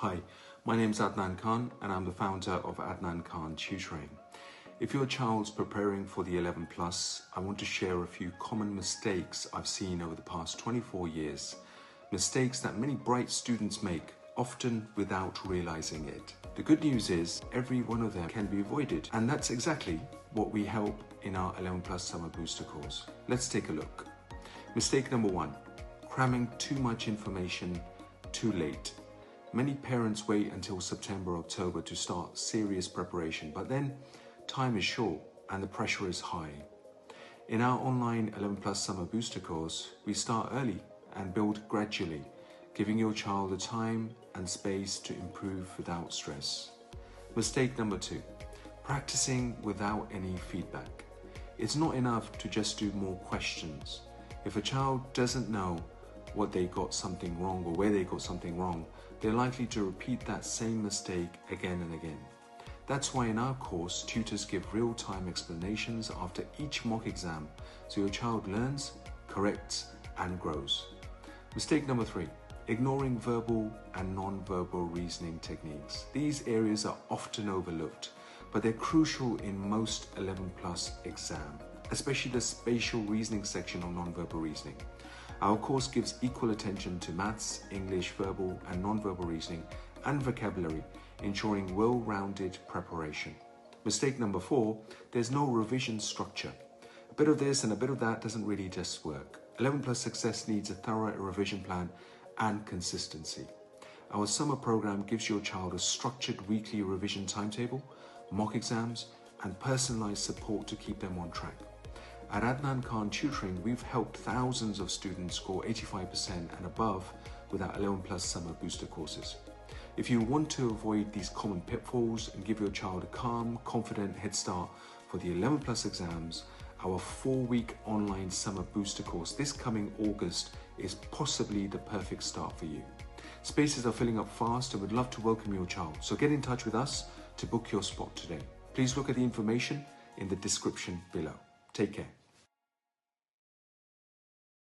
Hi, my name is Adnan Khan and I'm the founder of Adnan Khan Tutoring. If your child's preparing for the 11 plus, I want to share a few common mistakes I've seen over the past 24 years. Mistakes that many bright students make, often without realizing it. The good news is every one of them can be avoided, and that's exactly what we help in our 11 plus summer booster course. Let's take a look. Mistake number 1, cramming too much information too late. Many parents wait until September, October to start serious preparation, but then time is short and the pressure is high. In our online 11 plus summer booster course, we start early and build gradually, giving your child the time and space to improve without stress. Mistake number 2, practicing without any feedback. It's not enough to just do more questions. If a child doesn't know what they got something wrong or where they got something wrong, they're likely to repeat that same mistake again and again. That's why in our course, tutors give real-time explanations after each mock exam, so your child learns, corrects, and grows. Mistake number 3, ignoring verbal and non-verbal reasoning techniques. These areas are often overlooked, but they're crucial in most 11 plus exam, especially the spatial reasoning section on non-verbal reasoning. Our course gives equal attention to maths, English, verbal and non-verbal reasoning, and vocabulary, ensuring well-rounded preparation. Mistake number 4, there's no revision structure. A bit of this and a bit of that doesn't really just work. 11 plus success needs a thorough revision plan and consistency. Our summer program gives your child a structured weekly revision timetable, mock exams, and personalized support to keep them on track. At Adnan Khan Tutoring, we've helped thousands of students score 85% and above with our 11 plus summer booster courses. If you want to avoid these common pitfalls and give your child a calm, confident head start for the 11 plus exams, our 4-week online summer booster course this coming August is possibly the perfect start for you. Spaces are filling up fast and we'd love to welcome your child, so get in touch with us to book your spot today. Please look at the information in the description below. Take care.